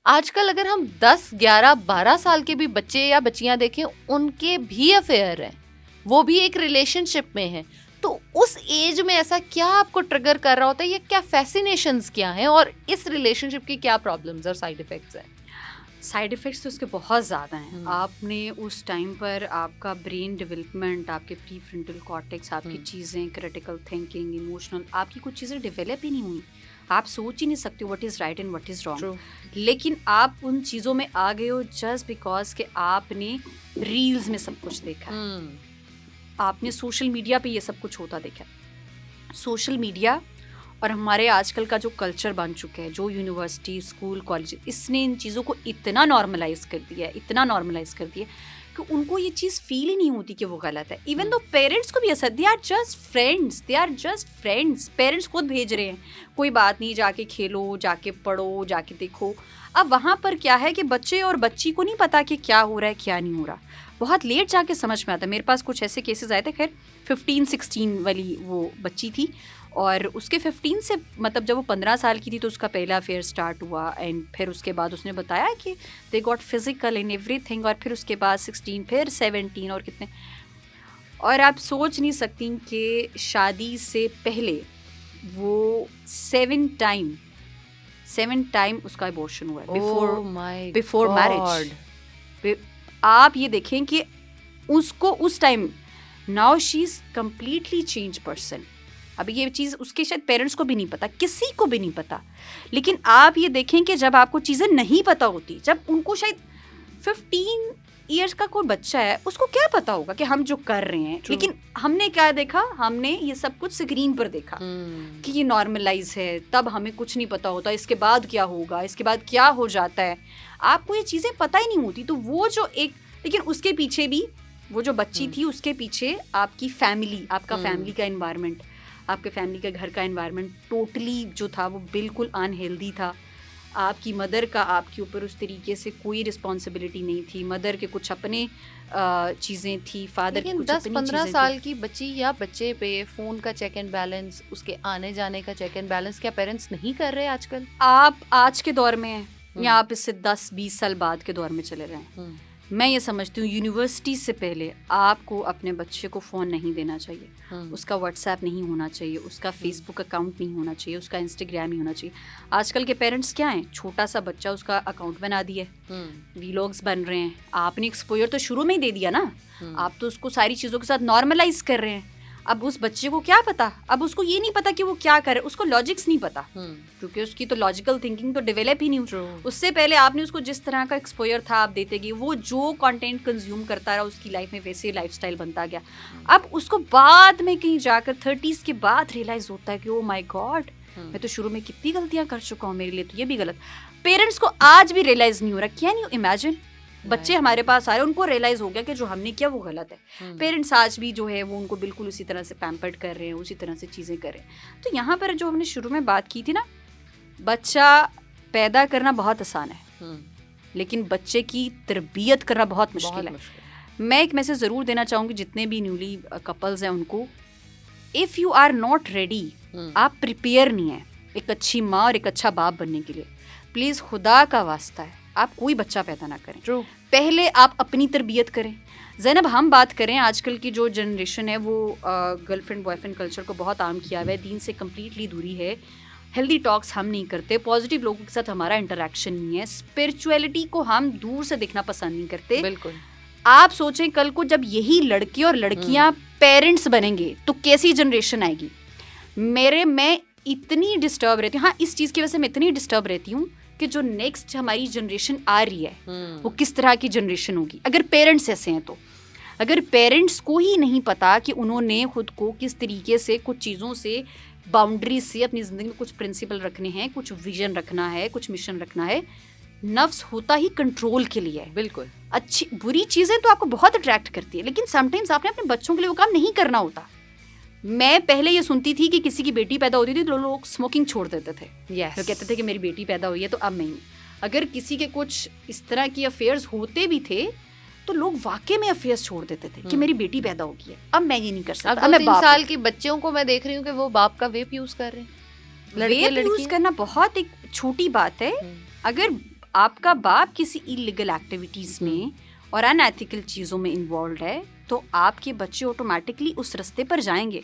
आजकल अगर हम 10, 11, 12 साल के भी बच्चे या बच्चियां देखें, उनके भी अफेयर हैं, वो भी एक रिलेशनशिप में हैं। तो उस एज में ऐसा क्या आपको ट्रिगर कर रहा होता है, ये क्या फैसिनेशंस क्या हैं, और इस रिलेशनशिप की क्या प्रॉब्लम्स और साइड इफेक्ट्स हैं? साइड इफ़ेक्ट्स तो उसके बहुत ज़्यादा हैं। आपने उस टाइम पर आपका ब्रेन डेवलपमेंट, आपके प्री फ्रंटल कॉर्टेक्स, आपकी चीज़ें, क्रिटिकल थिंकिंग, इमोशनल, आपकी कुछ चीज़ें डेवलप ही नहीं हुई। आप सोच ही नहीं सकते what is right and what is wrong. लेकिन आप उन चीज़ों में आ गए हो जस्ट बिकॉज कि आपने रील्स में सब कुछ देखा है, आपने सोशल मीडिया पे ये सब कुछ होता देखा है। सोशल मीडिया और हमारे आजकल का जो कल्चर बन चुका है, जो यूनिवर्सिटी, स्कूल, कॉलेज, इसने इन चीज़ों को इतना नॉर्मलाइज कर दिया है, इतना नॉर्मलाइज कर दिया है कि उनको ये चीज़ फील ही नहीं होती कि वो गलत है। इवन दो पेरेंट्स को भी ऐसा, they are just friends, they are just friends. Parents खुद भेज रहे हैं, कोई बात नहीं, जाके खेलो, जाके पढ़ो, जाके देखो। अब वहाँ पर क्या है कि बच्चे और बच्ची को नहीं पता कि क्या हो रहा है, क्या नहीं हो रहा। बहुत लेट जाके समझ में आता है। मेरे पास कुछ ऐसे केसेस आए थे, खैर 15-16 वाली वो बच्ची थी, और उसके 15 से मतलब जब वो 15 साल की थी तो उसका पहला अफेयर स्टार्ट हुआ। एंड फिर उसके बाद उसने बताया कि they got physical in everything, और फिर उसके बाद 16, फिर 17 और कितने। और आप सोच नहीं सकती कि शादी से पहले वो 7 टाइम उसका अबॉर्शन हुआ है बिफोर मैरिज। आप ये देखें कि उसको उस time, now she is completely change person. अब ये चीज़ उसके शायद पेरेंट्स को भी नहीं पता, किसी को भी नहीं पता। लेकिन आप ये देखें कि जब आपको चीज़ें नहीं पता होती, जब उनको शायद 15 ईयर्स का कोई बच्चा है, उसको क्या पता होगा कि हम जो कर रहे हैं। लेकिन हमने क्या देखा, हमने ये सब कुछ स्क्रीन पर देखा कि ये नॉर्मलाइज है, तब हमें कुछ नहीं पता होता इसके बाद क्या होगा, इसके बाद क्या हो जाता है, आपको ये चीज़ें पता ही नहीं होती। तो वो जो एक, लेकिन उसके पीछे भी वो जो बच्ची थी, उसके पीछे आपकी फैमिली, आपका फैमिली का एनवायरनमेंट, आपके फैमिली के घर का एनवायरनमेंट टोटली जो था वो बिल्कुल अनहेल्दी था। आपकी मदर का आपके ऊपर उस तरीके से कोई रिस्पॉन्सिबिलिटी नहीं थी। मदर के कुछ अपने चीज़ें थी, फादर की कुछ अपनी 10-15 चीज़ें साल थी। की बच्ची या बच्चे पे फ़ोन का चेक एंड बैलेंस, उसके आने जाने का चेक एंड बैलेंस क्या पेरेंट्स नहीं कर रहे आजकल? आप आज के दौर में हैं या आप इससे 10-20 साल बाद के दौर में चले रहे हैं, मैं ये समझती हूँ यूनिवर्सिटी से पहले आपको अपने बच्चे को फ़ोन नहीं देना चाहिए। उसका व्हाट्सएप नहीं होना चाहिए, उसका फेसबुक अकाउंट नहीं होना चाहिए, उसका इंस्टाग्राम नहीं होना चाहिए। आजकल के पेरेंट्स क्या हैं, छोटा सा बच्चा, उसका अकाउंट बना दिया, वीलॉग्स बन रहे हैं। आपने एक्सपोजर तो शुरू में ही दे दिया ना, आप तो उसको सारी चीज़ों के साथ नॉर्मलाइज कर रहे हैं। अब उस बच्चे को क्या पता, अब उसको ये नहीं पता कि वो क्या करे, उसको लॉजिक्स नहीं पता, क्योंकि उसकी तो लॉजिकल थिंकिंग तो डेवलप ही नहीं हुई। उससे पहले आपने उसको जिस तरह का एक्सपोजर था आप देते गए, वो जो कंटेंट कंज्यूम करता रहा उसकी लाइफ में वैसे लाइफस्टाइल बनता गया। अब उसको बाद में कहीं जाकर 30s के बाद रियलाइज होता है कि ओ माय गॉड, मैं तो शुरू में कितनी गलतियां कर चुका हूँ, मेरे लिए तो ये भी गलत। पेरेंट्स को आज भी रियलाइज नहीं हो रहा। कैन यू इमेजिन, बच्चे हमारे पास आ रहे हैं, उनको रियलाइज हो गया कि जो हमने किया वो गलत है। पेरेंट्स आज भी जो है वो उनको बिल्कुल उसी तरह से पैम्पर्ड कर रहे हैं, उसी तरह से चीज़ें कर रहे हैं। तो यहाँ पर जो हमने शुरू में बात की थी ना, बच्चा पैदा करना बहुत आसान है, लेकिन बच्चे की तरबियत करना बहुत मुश्किल है। मैं एक मैसेज ज़रूर देना चाहूँगी जितने भी न्यूली कपल्स हैं उनको, if you are not ready, आप प्रिपेयर नहीं है एक अच्छी माँ और एक अच्छा बाप बनने के लिए, प्लीज़ खुदा का वास्ता है आप कोई बच्चा पैदा ना करें। पहले आप अपनी तरबियत करें। ज़ैनब, हम बात करें आजकल की जो जनरेशन है वो गर्लफ्रेंड बॉयफ्रेंड कल्चर को बहुत आम किया हुआ है, दीन से कम्प्लीटली दूरी है, हेल्दी टॉक्स हम नहीं करते, पॉजिटिव लोगों के साथ हमारा इंटरेक्शन नहीं है, स्पिरिचुअलिटी को हम दूर से देखना पसंद नहीं करते। बिल्कुल। आप सोचें कल को जब यही लड़के और लड़कियां पेरेंट्स बनेंगे तो कैसी जनरेशन आएगी। मैं इतनी डिस्टर्ब रहती हूँ, हाँ इस चीज़ की वजह से मैं इतनी डिस्टर्ब रहती हूँ कि जो नेक्स्ट हमारी जनरेशन आ रही है वो किस तरह की जनरेशन होगी। अगर पेरेंट्स ऐसे हैं तो, अगर पेरेंट्स को ही नहीं पता कि उन्होंने खुद को किस तरीके से कुछ चीज़ों से, बाउंड्री से अपनी ज़िंदगी में कुछ प्रिंसिपल रखने हैं, कुछ विजन रखना है, कुछ मिशन रखना है। नफ्स होता ही कंट्रोल के लिए है। बिल्कुल। अच्छी बुरी चीज़ें तो आपको बहुत अट्रैक्ट करती है, लेकिन समटाइम्स आपने अपने बच्चों के लिए वो काम नहीं करना होता। मैं पहले ये सुनती थी कि किसी की बेटी पैदा होती थी तो लोग स्मोकिंग छोड़ देते थे। yes. तो कहते थे कि मेरी बेटी पैदा हुई है तो अब नहीं। अगर किसी के कुछ इस तरह की अफेयर्स होते भी थे तो लोग वाकई में अफेयर्स छोड़ देते थे कि मेरी बेटी पैदा होगी है, अब मैं ये नहीं कर सकता। अब 2-3 साल के बच्चों को मैं देख रही हूँ कि वो बाप का वेप यूज कर रहे हैं। वेप यूज करना बहुत एक छोटी बात है। अगर आपका बाप किसी इलीगल एक्टिविटीज में और अनएथिकल चीजों में इन्वॉल्व है तो आपके बच्चे ऑटोमेटिकली उस रास्ते पर जाएंगे।